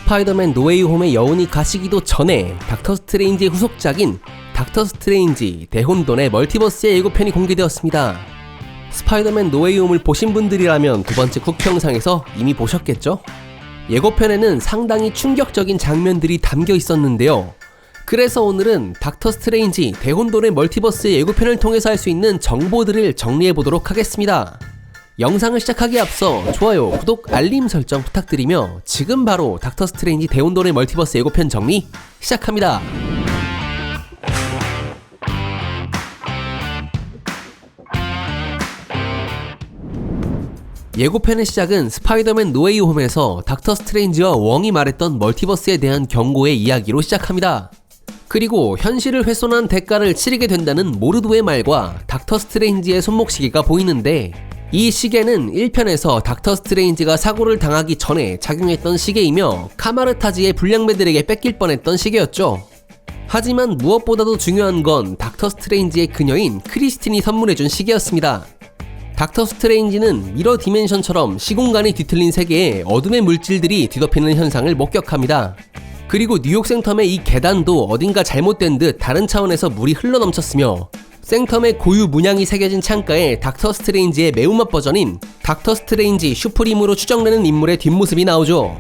스파이더맨 노웨이 홈의 여운이 가시기도 전에 닥터 스트레인지의 후속작인 닥터 스트레인지 대혼돈의 멀티버스의 예고편이 공개되었습니다. 스파이더맨 노웨이 홈을 보신 분들이라면 두 번째 쿡 영상에서 이미 보셨겠죠? 예고편에는 상당히 충격적인 장면들이 담겨 있었는데요. 그래서 오늘은 닥터 스트레인지 대혼돈의 멀티버스의 예고편을 통해서 알 수 있는 정보들을 정리해보도록 하겠습니다. 영상을 시작하기에 앞서 좋아요, 구독, 알림 설정 부탁드리며 지금 바로 닥터 스트레인지 대혼돈의 멀티버스 예고편 정리 시작합니다. 예고편의 시작은 스파이더맨 노웨이 홈에서 닥터 스트레인지와 웡이 말했던 멀티버스에 대한 경고의 이야기로 시작합니다. 그리고 현실을 훼손한 대가를 치르게 된다는 모르드의 말과 닥터 스트레인지의 손목시계가 보이는데, 이 시계는 1편에서 닥터 스트레인지가 사고를 당하기 전에 착용했던 시계이며 카마르타지의 불량배들에게 뺏길 뻔했던 시계였죠. 하지만 무엇보다도 중요한 건 닥터 스트레인지의 그녀인 크리스틴이 선물해준 시계였습니다. 닥터 스트레인지는 미러 디멘션처럼 시공간이 뒤틀린 세계에 어둠의 물질들이 뒤덮이는 현상을 목격합니다. 그리고 뉴욕 생텀의 이 계단도 어딘가 잘못된 듯 다른 차원에서 물이 흘러넘쳤으며, 생텀의 고유 문양이 새겨진 창가에 닥터 스트레인지의 매운맛 버전인 닥터 스트레인지 슈프림으로 추정되는 인물의 뒷모습이 나오죠.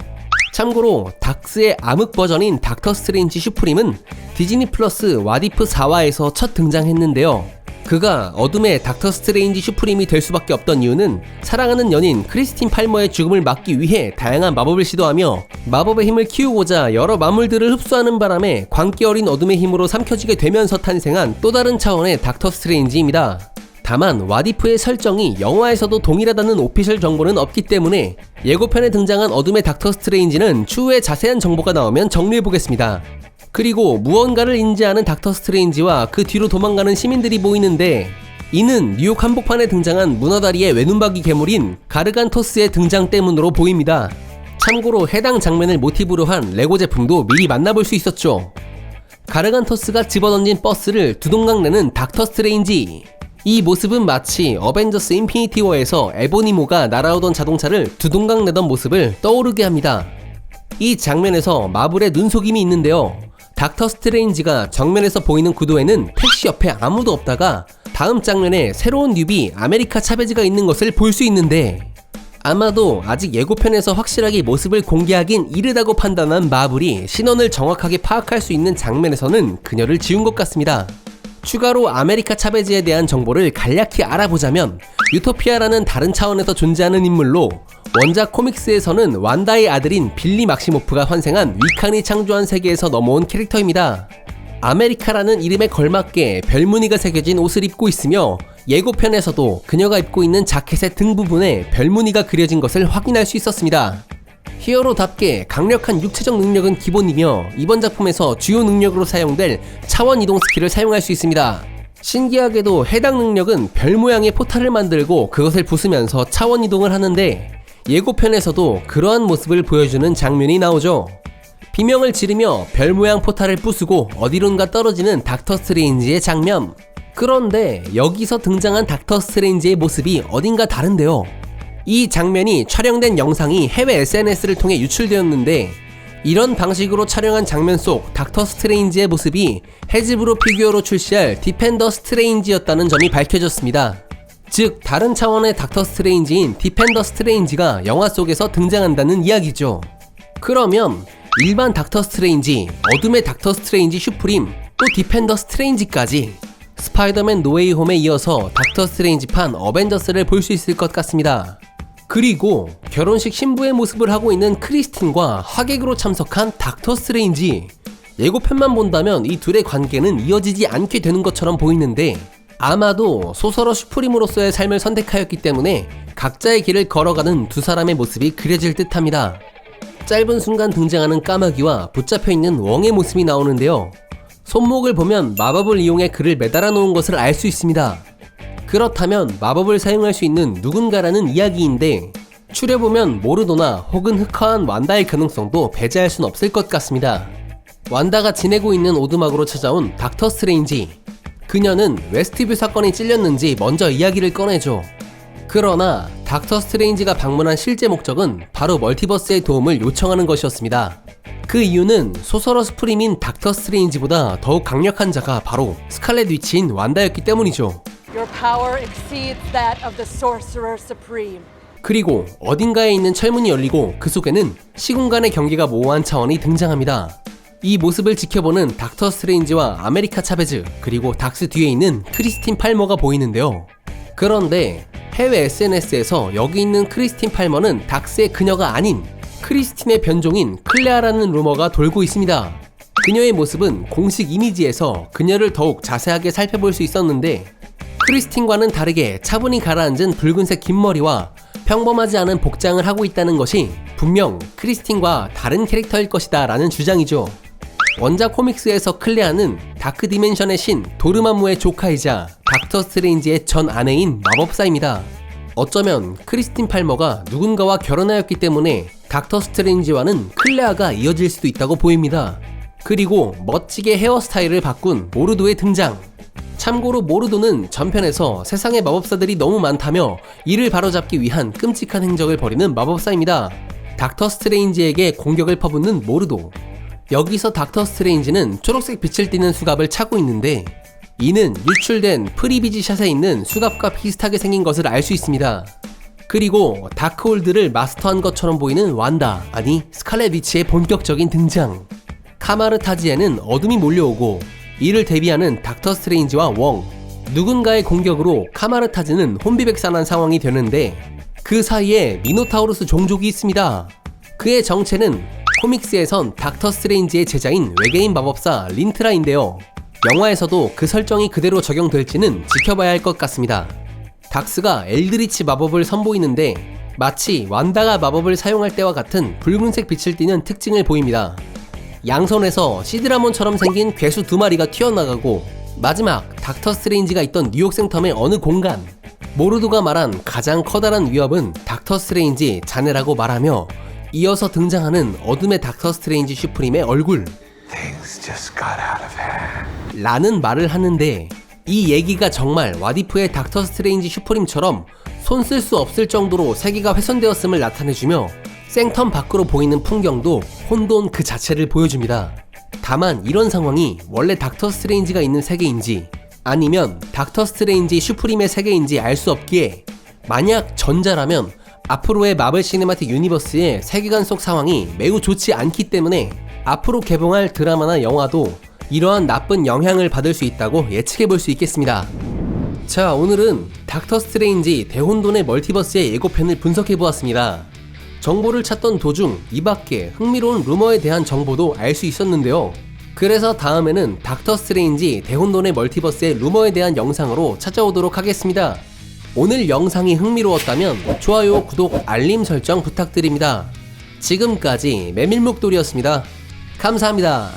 참고로 닥스의 암흑 버전인 닥터 스트레인지 슈프림은 디즈니 플러스 왓이프 4화에서 첫 등장했는데요. 그가 어둠의 닥터 스트레인지 슈프림이 될 수밖에 없던 이유는 사랑하는 연인 크리스틴 팔머의 죽음을 막기 위해 다양한 마법을 시도하며 마법의 힘을 키우고자 여러 마물들을 흡수하는 바람에 광기 어린 어둠의 힘으로 삼켜지게 되면서 탄생한 또 다른 차원의 닥터 스트레인지입니다. 다만 왓이프의 설정이 영화에서도 동일하다는 오피셜 정보는 없기 때문에 예고편에 등장한 어둠의 닥터 스트레인지는 추후에 자세한 정보가 나오면 정리해보겠습니다. 그리고 무언가를 인지하는 닥터 스트레인지와 그 뒤로 도망가는 시민들이 보이는데, 이는 뉴욕 한복판에 등장한 문어다리의 외눈박이 괴물인 가르간토스의 등장 때문으로 보입니다. 참고로 해당 장면을 모티브로 한 레고 제품도 미리 만나볼 수 있었죠. 가르간토스가 집어던진 버스를 두동강 내는 닥터 스트레인지. 이 모습은 마치 어벤져스 인피니티 워에서 에보니모가 날아오던 자동차를 두동강 내던 모습을 떠오르게 합니다. 이 장면에서 마블의 눈속임이 있는데요. 닥터 스트레인지가 정면에서 보이는 구도에는 택시 옆에 아무도 없다가 다음 장면에 새로운 뉴비 아메리카 차베즈가 있는 것을 볼 수 있는데, 아마도 아직 예고편에서 확실하게 모습을 공개하긴 이르다고 판단한 마블이 신원을 정확하게 파악할 수 있는 장면에서는 그녀를 지운 것 같습니다. 추가로 아메리카 차베즈에 대한 정보를 간략히 알아보자면, 유토피아라는 다른 차원에서 존재하는 인물로 원작 코믹스에서는 완다의 아들인 빌리 막시모프가 환생한 위칸이 창조한 세계에서 넘어온 캐릭터입니다. 아메리카라는 이름에 걸맞게 별무늬가 새겨진 옷을 입고 있으며, 예고편에서도 그녀가 입고 있는 자켓의 등 부분에 별무늬가 그려진 것을 확인할 수 있었습니다. 히어로답게 강력한 육체적 능력은 기본이며, 이번 작품에서 주요 능력으로 사용될 차원 이동 스킬을 사용할 수 있습니다. 신기하게도 해당 능력은 별 모양의 포탈을 만들고 그것을 부수면서 차원 이동을 하는데, 예고편에서도 그러한 모습을 보여주는 장면이 나오죠. 비명을 지르며 별 모양 포탈을 부수고 어디론가 떨어지는 닥터 스트레인지의 장면. 그런데 여기서 등장한 닥터 스트레인지의 모습이 어딘가 다른데요. 이 장면이 촬영된 영상이 해외 SNS를 통해 유출되었는데, 이런 방식으로 촬영한 장면 속 닥터 스트레인지의 모습이 해즈브로 피규어로 출시할 디펜더 스트레인지였다는 점이 밝혀졌습니다. 즉 다른 차원의 닥터 스트레인지인 디펜더 스트레인지가 영화 속에서 등장한다는 이야기죠. 그러면 일반 닥터 스트레인지, 어둠의 닥터 스트레인지 슈프림, 또 디펜더 스트레인지까지 스파이더맨 노웨이 홈에 이어서 닥터 스트레인지판 어벤져스를 볼 수 있을 것 같습니다. 그리고 결혼식 신부의 모습을 하고 있는 크리스틴과 하객으로 참석한 닥터 스트레인지. 예고편만 본다면 이 둘의 관계는 이어지지 않게 되는 것처럼 보이는데, 아마도 소설어 슈프림으로서의 삶을 선택하였기 때문에 각자의 길을 걸어가는 두 사람의 모습이 그려질 듯합니다. 짧은 순간 등장하는 까마귀와 붙잡혀있는 웡의 모습이 나오는데요. 손목을 보면 마법을 이용해 그를 매달아 놓은 것을 알 수 있습니다. 그렇다면 마법을 사용할 수 있는 누군가라는 이야기인데, 추려보면 모르도나 혹은 흑화한 완다의 가능성도 배제할 순 없을 것 같습니다. 완다가 지내고 있는 오두막으로 찾아온 닥터 스트레인지. 그녀는 웨스트뷰 사건이 찔렸는지 먼저 이야기를 꺼내죠. 그러나 닥터 스트레인지가 방문한 실제 목적은 바로 멀티버스의 도움을 요청하는 것이었습니다. 그 이유는 소서러 스프림인 닥터 스트레인지보다 더욱 강력한 자가 바로 스칼렛 위치인 완다였기 때문이죠. Your power exceeds that of the Sorcerer Supreme. 그리고 어딘가에 있는 철문이 열리고 그 속에는 시공간의 경계가 모호한 차원이 등장합니다. 이 모습을 지켜보는 닥터 스트레인지와 아메리카 차베즈 그리고 닥스 뒤에 있는 크리스틴 팔머가 보이는데요. 그런데 해외 SNS에서 여기 있는 크리스틴 팔머는 닥스의 그녀가 아닌 크리스틴의 변종인 클레아라는 루머가 돌고 있습니다. 그녀의 모습은 공식 이미지에서 그녀를 더욱 자세하게 살펴볼 수 있었는데 크리스틴과는 다르게 차분히 가라앉은 붉은색 긴 머리와 평범하지 않은 복장을 하고 있다는 것이 분명 크리스틴과 다른 캐릭터일 것이다 라는 주장이죠. 원작 코믹스에서 클레아는 다크 디멘션의 신 도르마무의 조카이자 닥터 스트레인지의 전 아내인 마법사입니다. 어쩌면 크리스틴 팔머가 누군가와 결혼하였기 때문에 닥터 스트레인지와는 클레아가 이어질 수도 있다고 보입니다. 그리고 멋지게 헤어스타일을 바꾼 모르도의 등장. 참고로 모르도는 전편에서 세상에 마법사들이 너무 많다며 이를 바로잡기 위한 끔찍한 행적을 벌이는 마법사입니다. 닥터 스트레인지에게 공격을 퍼붓는 모르도. 여기서 닥터 스트레인지는 초록색 빛을 띠는 수갑을 차고 있는데 이는 유출된 프리비지 샷에 있는 수갑과 비슷하게 생긴 것을 알 수 있습니다. 그리고 다크홀드를 마스터한 것처럼 보이는 완다, 아니 스칼렛 위치의 본격적인 등장. 카마르타지에는 어둠이 몰려오고 이를 대비하는 닥터 스트레인지와 웡, 누군가의 공격으로 카마르타즈는 혼비백산한 상황이 되는데 그 사이에 미노타우루스 종족이 있습니다. 그의 정체는 코믹스에선 닥터 스트레인지의 제자인 외계인 마법사 린트라인데요. 영화에서도 그 설정이 그대로 적용될지는 지켜봐야 할 것 같습니다. 닥스가 엘드리치 마법을 선보이는데 마치 완다가 마법을 사용할 때와 같은 붉은색 빛을 띠는 특징을 보입니다. 양손에서 시드라몬처럼 생긴 괴수 2마리가 튀어나가고 마지막 닥터 스트레인지가 있던 뉴욕 생텀의 어느 공간. 모르도가 말한 가장 커다란 위협은 닥터 스트레인지 자네라고 말하며 이어서 등장하는 어둠의 닥터 스트레인지 슈프림의 얼굴 라는 말을 하는데 이 얘기가 정말 와디프의 닥터 스트레인지 슈프림처럼 손 쓸 수 없을 정도로 세계가 훼손되었음을 나타내주며 생텀 밖으로 보이는 풍경도 혼돈 그 자체를 보여줍니다. 다만 이런 상황이 원래 닥터 스트레인지가 있는 세계인지 아니면 닥터 스트레인지 슈프림의 세계인지 알 수 없기에 만약 전자라면 앞으로의 마블 시네마틱 유니버스의 세계관 속 상황이 매우 좋지 않기 때문에 앞으로 개봉할 드라마나 영화도 이러한 나쁜 영향을 받을 수 있다고 예측해 볼 수 있겠습니다. 자, 오늘은 닥터 스트레인지 대혼돈의 멀티버스의 예고편을 분석해 보았습니다. 정보를 찾던 도중 이 밖에 흥미로운 루머에 대한 정보도 알 수 있었는데요. 그래서 다음에는 닥터 스트레인지 대혼돈의 멀티버스의 루머에 대한 영상으로 찾아오도록 하겠습니다. 오늘 영상이 흥미로웠다면 좋아요, 구독, 알림 설정 부탁드립니다. 지금까지 메밀묵돌이었습니다. 감사합니다.